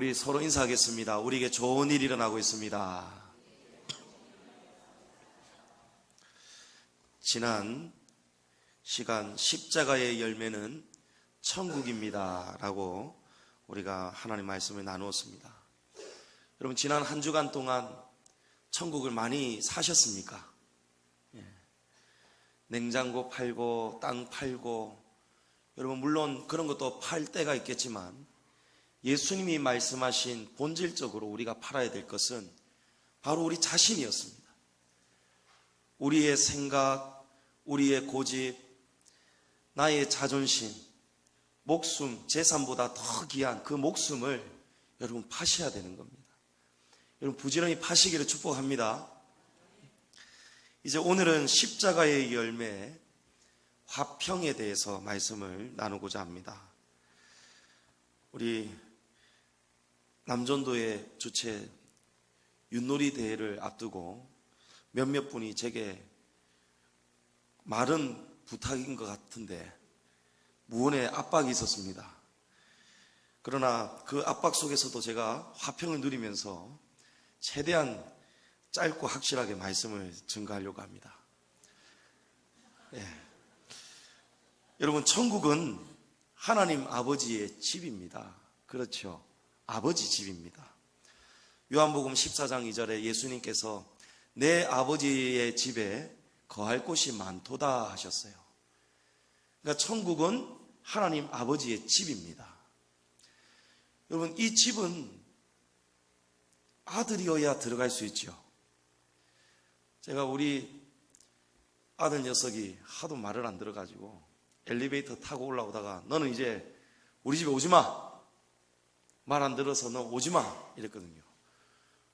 우리 서로 인사하겠습니다. 우리에게 좋은 일이 일어나고 있습니다. 지난 시간 십자가의 열매는 천국입니다 라고 우리가 하나님 말씀을 나누었습니다. 여러분, 지난 한 주간 동안 천국을 많이 사셨습니까? 냉장고 팔고 땅 팔고, 여러분 물론 그런 것도 팔 때가 있겠지만 예수님이 말씀하신 본질적으로 우리가 팔아야 될 것은 바로 우리 자신이었습니다. 우리의 생각, 우리의 고집, 나의 자존심, 목숨, 재산보다 더 귀한 그 목숨을 여러분 파셔야 되는 겁니다. 여러분 부지런히 파시기를 축복합니다. 이제 오늘은 십자가의 열매, 화평에 대해서 말씀을 나누고자 합니다. 우리 남전도의 주최 윷놀이 대회를 앞두고 몇몇 분이 제게 말은 부탁인 것 같은데 무언의 압박이 있었습니다. 그러나 그 압박 속에서도 제가 화평을 누리면서 최대한 짧고 확실하게 말씀을 증거하려고 합니다. 여러분, 천국은 하나님 아버지의 집입니다. 그렇죠. 아버지 집입니다. 요한복음 14장 2절에 예수님께서 내 아버지의 집에 거할 곳이 많도다 하셨어요. 그러니까 천국은 하나님 아버지의 집입니다. 여러분, 이 집은 아들이어야 들어갈 수 있죠. 제가 우리 아들 녀석이 하도 말을 안 들어가지고 엘리베이터 타고 올라오다가 너는 이제 우리 집에 오지 마. 말 안 들어서 너 오지 마. 이랬거든요.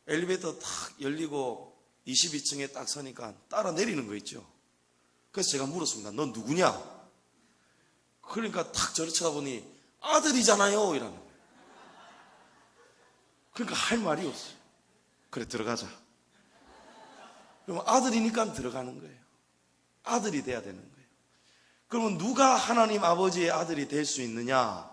엘리베이터 탁 열리고 22층에 딱 서니까 따라 내리는 거 있죠. 그래서 제가 물었습니다. 넌 누구냐? 그러니까 탁 저를 쳐다보니 아들이잖아요. 이러는 거예요. 그러니까 할 말이 없어요. 그래, 들어가자. 그러면 아들이니까 들어가는 거예요. 아들이 돼야 되는 거예요. 그러면 누가 하나님 아버지의 아들이 될 수 있느냐?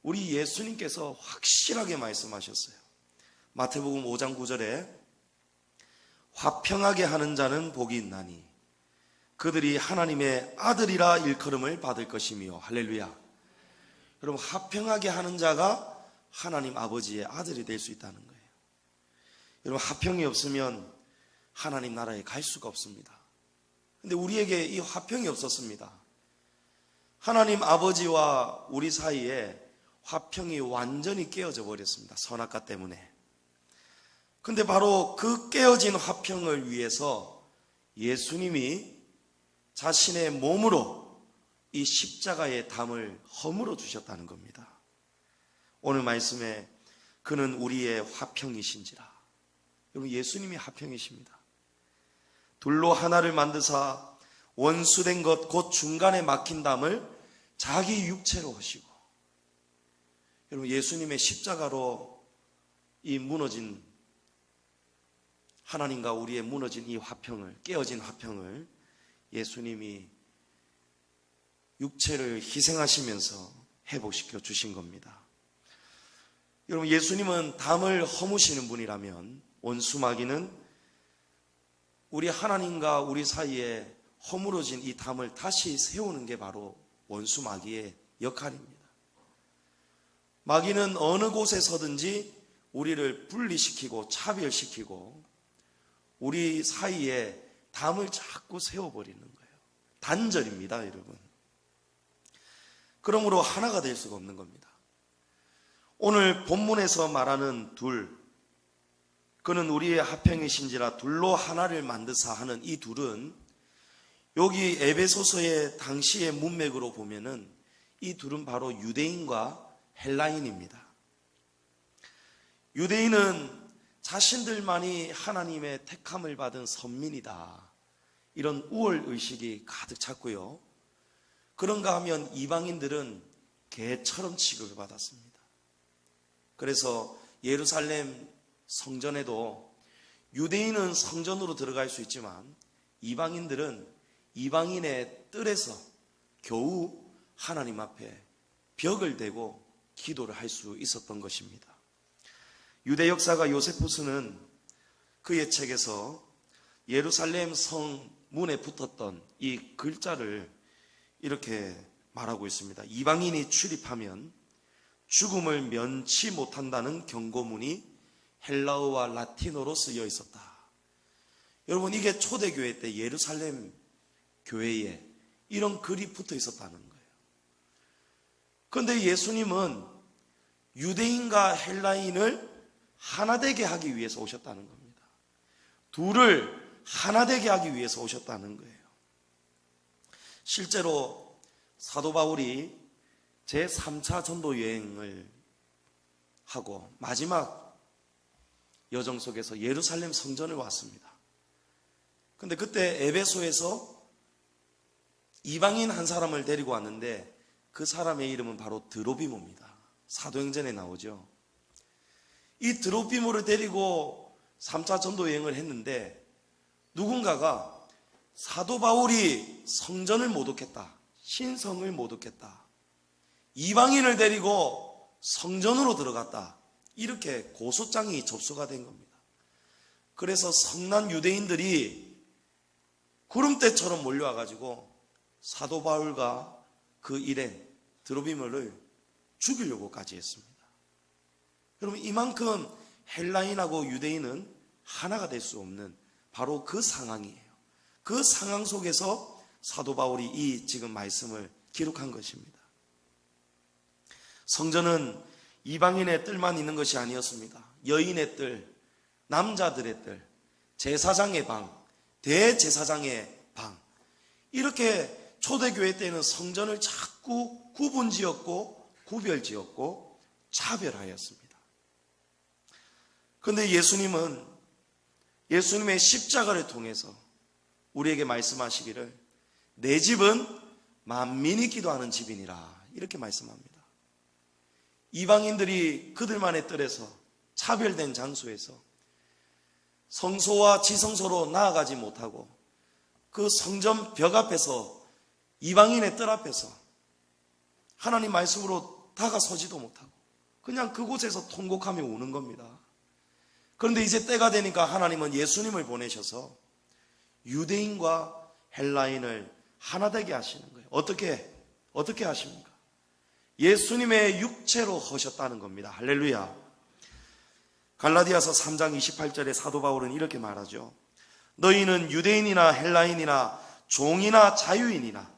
우리 예수님께서 확실하게 말씀하셨어요. 마태복음 5장 9절에 화평하게 하는 자는 복이 있나니 그들이 하나님의 아들이라 일컬음을 받을 것이며. 할렐루야. 여러분, 화평하게 하는 자가 하나님 아버지의 아들이 될 수 있다는 거예요. 여러분, 화평이 없으면 하나님 나라에 갈 수가 없습니다. 근데 우리에게 이 화평이 없었습니다. 하나님 아버지와 우리 사이에 화평이 완전히 깨어져 버렸습니다. 선악과 때문에. 근데 바로 그 깨어진 화평을 위해서 예수님이 자신의 몸으로 이 십자가의 담을 허물어 주셨다는 겁니다. 오늘 말씀에 그는 우리의 화평이신지라. 여러분, 예수님이 화평이십니다. 둘로 하나를 만드사 원수된 것 곧 중간에 막힌 담을 자기 육체로 하시고. 여러분, 예수님의 십자가로 이 무너진 하나님과 우리의 무너진 이 화평을, 깨어진 화평을 예수님이 육체를 희생하시면서 회복시켜 주신 겁니다. 여러분, 예수님은 담을 허무시는 분이라면 원수마귀는 우리 하나님과 우리 사이에 허물어진 이 담을 다시 세우는 게 바로 원수마귀의 역할입니다. 마귀는 어느 곳에서든지 우리를 분리시키고 차별시키고 우리 사이에 담을 자꾸 세워버리는 거예요. 단절입니다, 여러분. 그러므로 하나가 될 수가 없는 겁니다. 오늘 본문에서 말하는 둘, 그는 우리의 화평이신지라 둘로 하나를 만드사 하는 이 둘은 여기 에베소서의 당시의 문맥으로 보면은 이 둘은 바로 유대인과 헬라인입니다. 유대인은 자신들만이 하나님의 택함을 받은 선민이다, 이런 우월의식이 가득 찼고요. 그런가 하면 이방인들은 개처럼 취급을 받았습니다. 그래서 예루살렘 성전에도 유대인은 성전으로 들어갈 수 있지만 이방인들은 이방인의 뜰에서 겨우 하나님 앞에 벽을 대고 기도를 할 수 있었던 것입니다. 유대 역사가 요세푸스는 그의 책에서 예루살렘 성 문에 붙었던 이 글자를 이렇게 말하고 있습니다. 이방인이 출입하면 죽음을 면치 못한다는 경고문이 헬라어와 라틴어로 쓰여 있었다. 여러분, 이게 초대교회 때 예루살렘 교회에 이런 글이 붙어 있었다는 거예요. 그런데 예수님은 유대인과 헬라인을 하나 되게 하기 위해서 오셨다는 겁니다. 둘을 하나 되게 하기 위해서 오셨다는 거예요. 실제로 사도 바울이 제3차 전도 여행을 하고 마지막 여정 속에서 예루살렘 성전을 왔습니다. 근데 그때 에베소에서 이방인 한 사람을 데리고 왔는데 그 사람의 이름은 바로 드로비모입니다. 사도행전에 나오죠. 이 드로비모를 데리고 3차 전도 여행을 했는데 누군가가 사도 바울이 성전을 모독했다, 신성을 모독했다, 이방인을 데리고 성전으로 들어갔다, 이렇게 고소장이 접수가 된 겁니다. 그래서 성난 유대인들이 구름대처럼 몰려와가지고 사도 바울과 그 일행 드로비모를 죽이려고까지 했습니다. 여러분, 이만큼 헬라인하고 유대인은 하나가 될 수 없는 바로 그 상황이에요. 그 상황 속에서 사도 바울이 이 지금 말씀을 기록한 것입니다. 성전은 이방인의 뜰만 있는 것이 아니었습니다. 여인의 뜰, 남자들의 뜰, 제사장의 방, 대제사장의 방, 이렇게 초대교회 때는 성전을 자꾸 구분지었고 구별지었고 차별하였습니다. 그런데 예수님은 예수님의 십자가를 통해서 우리에게 말씀하시기를 내 집은 만민이 기도하는 집이니라, 이렇게 말씀합니다. 이방인들이 그들만의 뜰에서 차별된 장소에서 성소와 지성소로 나아가지 못하고 그 성전 벽 앞에서 이방인의 뜰 앞에서 하나님 말씀으로 다가서지도 못하고 그냥 그곳에서 통곡하며 우는 겁니다. 그런데 이제 때가 되니까 하나님은 예수님을 보내셔서 유대인과 헬라인을 하나 되게 하시는 거예요. 어떻게 하십니까? 예수님의 육체로 허셨다는 겁니다. 할렐루야. 갈라디아서 3장 28절에 사도 바울은 이렇게 말하죠. 너희는 유대인이나 헬라인이나 종이나 자유인이나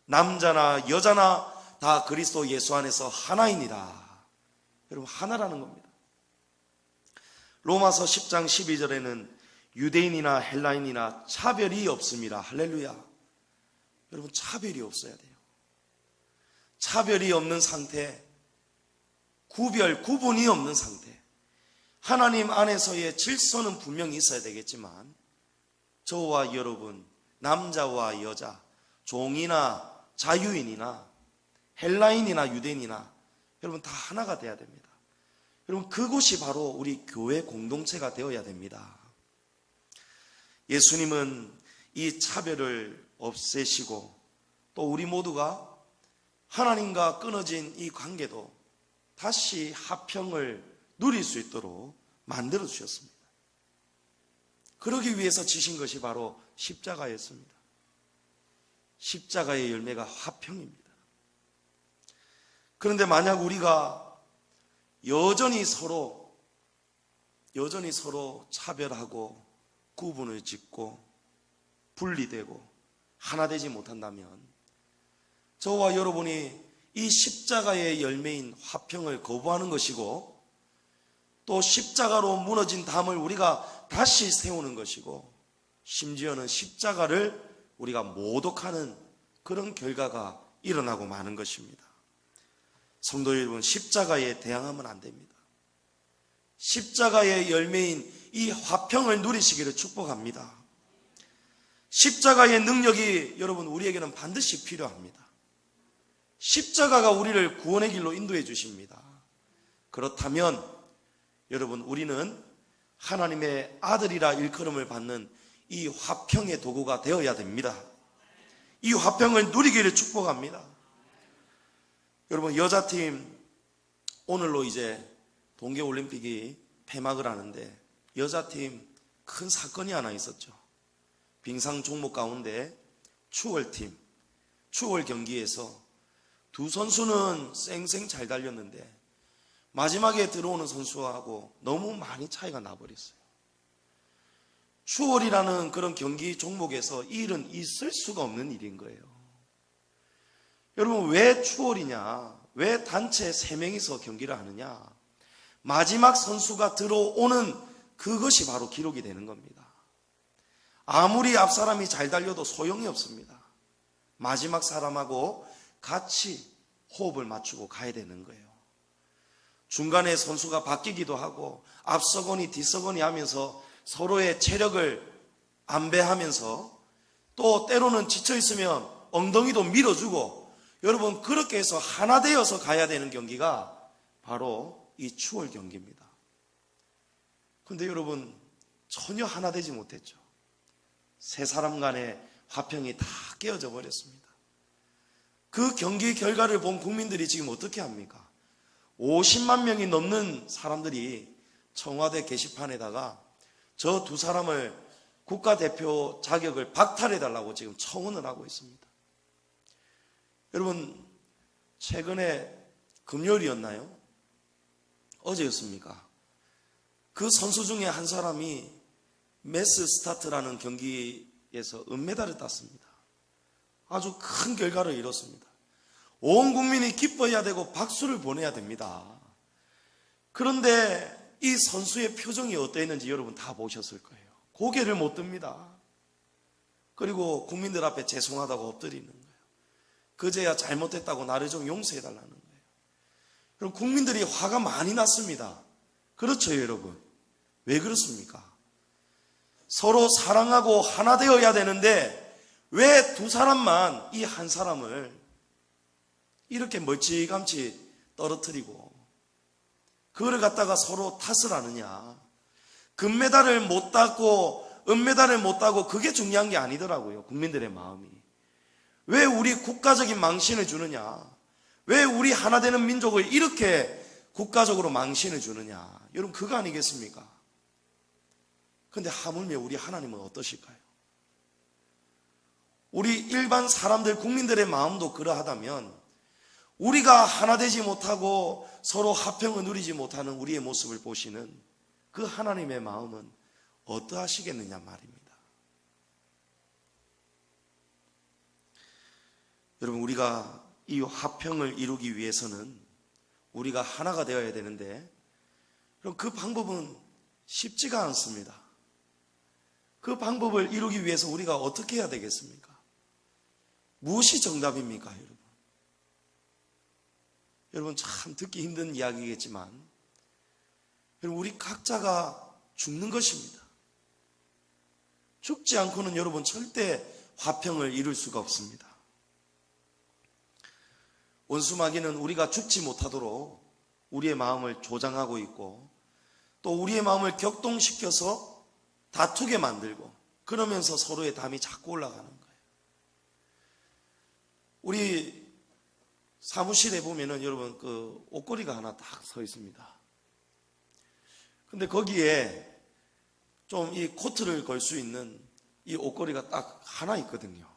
남자나 여자나 다 그리스도 예수 안에서 하나이니라. 여러분, 하나라는 겁니다. 로마서 10장 12절에는 유대인이나 헬라인이나 차별이 없습니다. 할렐루야. 여러분, 차별이 없어야 돼요. 차별이 없는 상태, 구분이 없는 상태, 하나님 안에서의 질서는 분명히 있어야 되겠지만 저와 여러분, 남자와 여자, 종이나 자유인이나 헬라인이나 유대인이나 여러분 다 하나가 돼야 됩니다. 여러분, 그곳이 바로 우리 교회 공동체가 되어야 됩니다. 예수님은 이 차별을 없애시고 또 우리 모두가 하나님과 끊어진 이 관계도 다시 화평을 누릴 수 있도록 만들어 주셨습니다. 그러기 위해서 지신 것이 바로 십자가였습니다. 십자가의 열매가 화평입니다. 그런데 만약 우리가 여전히 서로 차별하고 구분을 짓고 분리되고 하나 되지 못한다면 저와 여러분이 이 십자가의 열매인 화평을 거부하는 것이고 또 십자가로 무너진 담을 우리가 다시 세우는 것이고 심지어는 십자가를 우리가 모독하는 그런 결과가 일어나고 마는 것입니다. 성도 여러분, 십자가에 대항하면 안 됩니다. 십자가의 열매인 이 화평을 누리시기를 축복합니다. 십자가의 능력이 여러분 우리에게는 반드시 필요합니다. 십자가가 우리를 구원의 길로 인도해 주십니다. 그렇다면 여러분, 우리는 하나님의 아들이라 일컬음을 받는 이 화평의 도구가 되어야 됩니다. 이 화평을 누리기를 축복합니다. 여러분, 여자팀 오늘로 이제 동계올림픽이 폐막을 하는데 여자팀 큰 사건이 하나 있었죠. 빙상 종목 가운데 추월팀, 추월 경기에서 두 선수는 쌩쌩 잘 달렸는데 마지막에 들어오는 선수하고 너무 많이 차이가 나버렸어요. 추월이라는 그런 경기 종목에서 이 일은 있을 수가 없는 일인 거예요. 여러분, 왜 추월이냐? 왜 단체 3명이서 경기를 하느냐? 마지막 선수가 들어오는 그것이 바로 기록이 되는 겁니다. 아무리 앞 사람이 잘 달려도 소용이 없습니다. 마지막 사람하고 같이 호흡을 맞추고 가야 되는 거예요. 중간에 선수가 바뀌기도 하고 앞서거니 뒤서거니 하면서 서로의 체력을 안배하면서 또 때로는 지쳐있으면 엉덩이도 밀어주고, 여러분, 그렇게 해서 하나 되어서 가야 되는 경기가 바로 이 추월 경기입니다. 그런데 여러분, 전혀 하나 되지 못했죠. 세 사람 간의 화평이 다 깨어져 버렸습니다. 그 경기 결과를 본 국민들이 지금 어떻게 합니까? 50만 명이 넘는 사람들이 청와대 게시판에다가 저 두 사람을 국가대표 자격을 박탈해달라고 지금 청원을 하고 있습니다. 여러분, 최근에 금요일이었나요? 어제였습니까? 그 선수 중에 한 사람이 매스 스타트라는 경기에서 은메달을 땄습니다. 아주 큰 결과를 이뤘습니다. 온 국민이 기뻐해야 되고 박수를 보내야 됩니다. 그런데 이 선수의 표정이 어떠했는지 여러분 다 보셨을 거예요. 고개를 못 듭니다. 그리고 국민들 앞에 죄송하다고 엎드리는 거예요. 그제야 잘못했다고 나를 좀 용서해달라는 거예요. 그럼 국민들이 화가 많이 났습니다. 그렇죠, 여러분? 왜 그렇습니까? 서로 사랑하고 하나 되어야 되는데 왜 두 사람만 이 한 사람을 이렇게 멀찌감치 떨어뜨리고 그거를 갖다가 서로 탓을 하느냐. 금메달을 못 따고 은메달을 못 따고 그게 중요한 게 아니더라고요. 국민들의 마음이. 왜 우리 국가적인 망신을 주느냐. 왜 우리 하나 되는 민족을 이렇게 국가적으로 망신을 주느냐. 여러분, 그거 아니겠습니까? 그런데 하물며 우리 하나님은 어떠실까요? 우리 일반 사람들, 국민들의 마음도 그러하다면 우리가 하나 되지 못하고 서로 화평을 누리지 못하는 우리의 모습을 보시는 그 하나님의 마음은 어떠하시겠느냐 말입니다. 여러분, 우리가 이 화평을 이루기 위해서는 우리가 하나가 되어야 되는데, 그럼 그 방법은 쉽지가 않습니다. 그 방법을 이루기 위해서 우리가 어떻게 해야 되겠습니까? 무엇이 정답입니까, 여러분? 여러분, 참 듣기 힘든 이야기겠지만, 여러분, 우리 각자가 죽는 것입니다. 죽지 않고는 여러분 절대 화평을 이룰 수가 없습니다. 원수마귀는 우리가 죽지 못하도록 우리의 마음을 조장하고 있고, 또 우리의 마음을 격동시켜서 다투게 만들고, 그러면서 서로의 담이 자꾸 올라가는 거예요. 우리 사무실에 보면은 여러분 그 옷걸이가 하나 딱 서 있습니다. 근데 거기에 좀 이 코트를 걸 수 있는 이 옷걸이가 딱 하나 있거든요.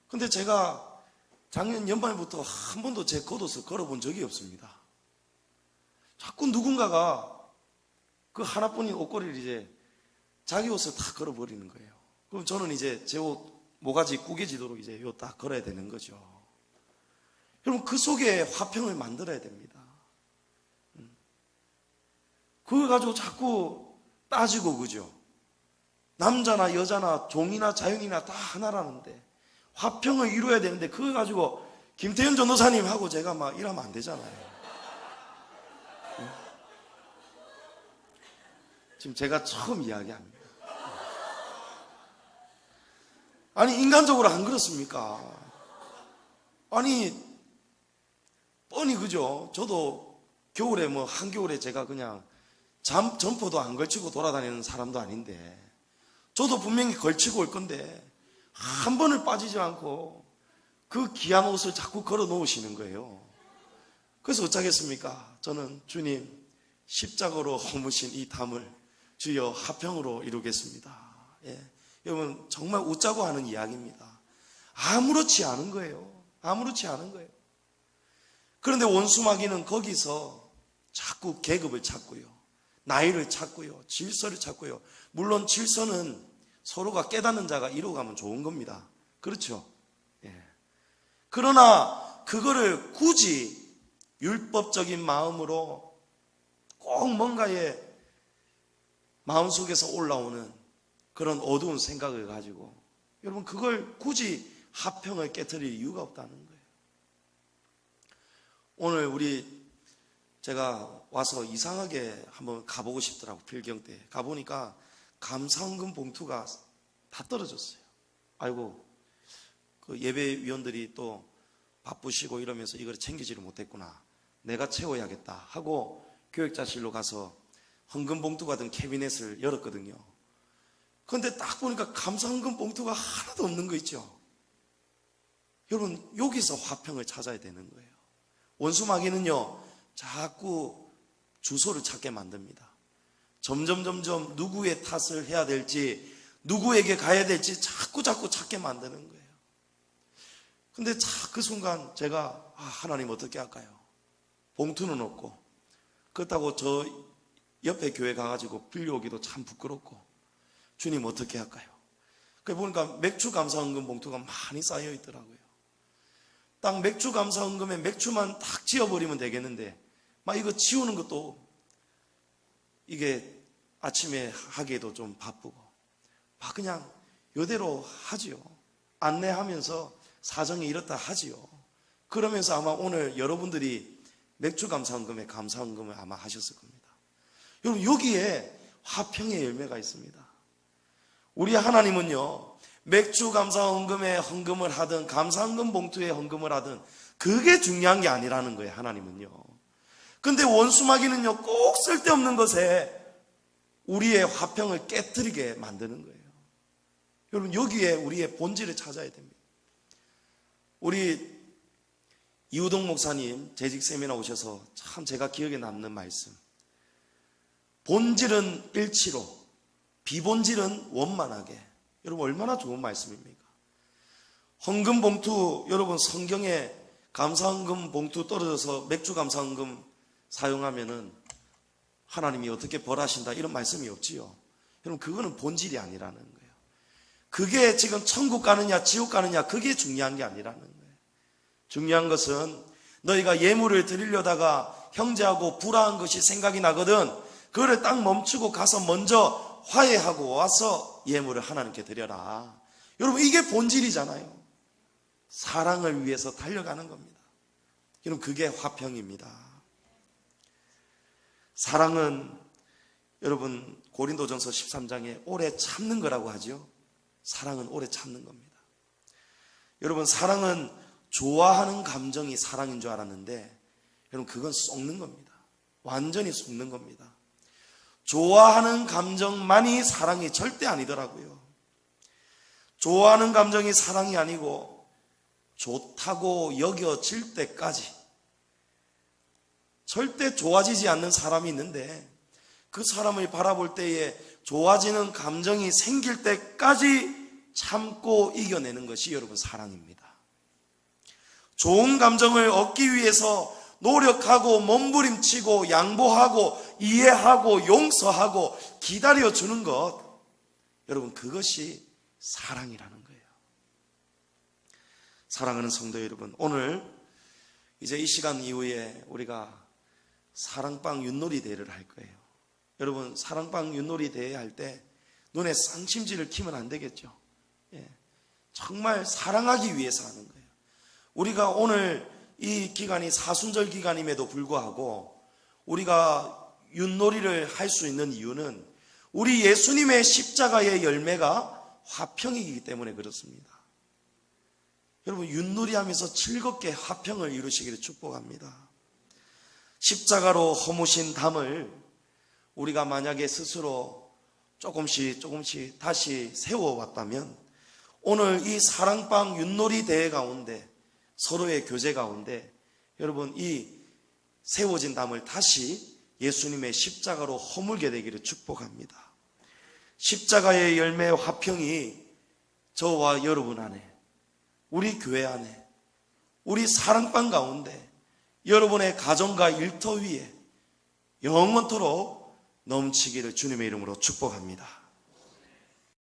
근데 제가 작년 연말부터 한 번도 제 겉옷을 걸어본 적이 없습니다. 자꾸 누군가가 그 하나뿐인 옷걸이를 이제 자기 옷을 다 걸어버리는 거예요. 그럼 저는 이제 제 옷 모가지 구겨지도록 이제 요 딱 걸어야 되는 거죠. 여러분, 그 속에 화평을 만들어야 됩니다. 그걸 가지고 자꾸 따지고, 그죠? 남자나 여자나 종이나 자연이나 다 하나라는데 화평을 이루어야 되는데 그걸 가지고 김태현 전도사님하고 제가 막 이러면 안 되잖아요. 지금 제가 처음 이야기합니다. 아니, 인간적으로 안 그렇습니까? 아니, 뻔히 그죠? 저도 겨울에 뭐 한겨울에 제가 그냥 점퍼도 안 걸치고 돌아다니는 사람도 아닌데, 저도 분명히 걸치고 올 건데 한 번을 빠지지 않고 그 귀한 옷을 자꾸 걸어 놓으시는 거예요. 그래서 어쩌겠습니까? 저는 주님, 십자가로 허무신 이 담을 주여 화평으로 이루겠습니다. 예. 여러분 정말 웃자고 하는 이야기입니다. 아무렇지 않은 거예요. 아무렇지 않은 거예요. 그런데 원수마귀는 거기서 자꾸 계급을 찾고요, 나이를 찾고요, 질서를 찾고요. 물론 질서는 서로가 깨닫는 자가 이루어가면 좋은 겁니다. 그렇죠? 예. 그러나 그거를 굳이 율법적인 마음으로 꼭 뭔가의 마음속에서 올라오는 그런 어두운 생각을 가지고 여러분 그걸 굳이 화평을 깨트릴 이유가 없다는 거예요. 오늘 제가 와서 이상하게 한번 가보고 싶더라고. 필경 때 가보니까 감사헌금 봉투가 다 떨어졌어요. 아이고, 그 예배위원들이 또 바쁘시고 이러면서 이걸 챙기지를 못했구나, 내가 채워야겠다 하고 교육자실로 가서 헌금 봉투가 든 캐비넷을 열었거든요. 그런데 딱 보니까 감사헌금 봉투가 하나도 없는 거 있죠. 여러분 여기서 화평을 찾아야 되는 거예요. 원수마귀는요 자꾸 주소를 찾게 만듭니다. 점점 누구의 탓을 해야 될지, 누구에게 가야 될지 자꾸 찾게 만드는 거예요. 근데 그 순간 제가 하나님 어떻게 할까요? 봉투는 없고, 그렇다고 저 옆에 교회 가가지고 빌려오기도 참 부끄럽고, 주님 어떻게 할까요? 그래 보니까 맥주 감사헌금 봉투가 많이 쌓여 있더라고요. 딱 맥주 감사헌금에 맥주만 딱 지어버리면 되겠는데 막 이거 지우는 것도 이게 아침에 하기에도 좀 바쁘고 막 그냥 이대로 하지요. 안내하면서 사정이 이렇다 하지요. 그러면서 아마 오늘 여러분들이 맥주 감사헌금에 감사헌금을 아마 하셨을 겁니다. 여러분 여기에 화평의 열매가 있습니다. 우리 하나님은요 맥주 감사헌금에 헌금을 하든 감사헌금 봉투에 헌금을 하든 그게 중요한 게 아니라는 거예요. 하나님은요. 근데 원수마귀는요 꼭 쓸데없는 것에 우리의 화평을 깨트리게 만드는 거예요. 여러분 여기에 우리의 본질을 찾아야 됩니다. 우리 이우동 목사님 재직 세미나 오셔서 참 제가 기억에 남는 말씀, 본질은 일치로 비본질은 원만하게. 여러분 얼마나 좋은 말씀입니까? 헌금 봉투, 여러분 성경에 감사헌금 봉투 떨어져서 맥주 감사헌금 사용하면은 하나님이 어떻게 벌하신다 이런 말씀이 없지요. 여러분 그거는 본질이 아니라는 거예요. 그게 지금 천국 가느냐 지옥 가느냐 그게 중요한 게 아니라는 거예요. 중요한 것은 너희가 예물을 드리려다가 형제하고 불화한 것이 생각이 나거든 그거를 딱 멈추고 가서 먼저 화해하고 와서 예물을 하나님께 드려라. 여러분 이게 본질이잖아요. 사랑을 위해서 달려가는 겁니다. 여러분 그게 화평입니다. 사랑은 여러분 고린도전서 13장에 오래 참는 거라고 하죠. 사랑은 오래 참는 겁니다. 여러분 사랑은 좋아하는 감정이 사랑인 줄 알았는데 여러분 그건 썩는 겁니다. 완전히 썩는 겁니다. 좋아하는 감정만이 사랑이 절대 아니더라고요. 좋아하는 감정이 사랑이 아니고 좋다고 여겨질 때까지 절대 좋아지지 않는 사람이 있는데 그 사람을 바라볼 때에 좋아지는 감정이 생길 때까지 참고 이겨내는 것이 여러분 사랑입니다. 좋은 감정을 얻기 위해서 노력하고 몸부림치고 양보하고 이해하고 용서하고 기다려주는 것, 여러분 그것이 사랑이라는 거예요. 사랑하는 성도 여러분, 오늘 이제 이 시간 이후에 우리가 사랑방 윷놀이 대회를 할 거예요. 여러분 사랑방 윷놀이 대회 할 때 눈에 쌍심지를 키면 안 되겠죠. 예. 정말 사랑하기 위해서 하는 거예요. 우리가 오늘 이 기간이 사순절 기간임에도 불구하고 우리가 윷놀이를 할 수 있는 이유는 우리 예수님의 십자가의 열매가 화평이기 때문에 그렇습니다. 여러분 윷놀이 하면서 즐겁게 화평을 이루시기를 축복합니다. 십자가로 허무신 담을 우리가 만약에 스스로 조금씩 다시 세워왔다면 오늘 이 사랑방 윷놀이 대회 가운데 서로의 교제 가운데 여러분 이 세워진 담을 다시 예수님의 십자가로 허물게 되기를 축복합니다. 십자가의 열매 화평이 저와 여러분 안에, 우리 교회 안에, 우리 사랑방 가운데, 여러분의 가정과 일터 위에 영원토록 넘치기를 주님의 이름으로 축복합니다.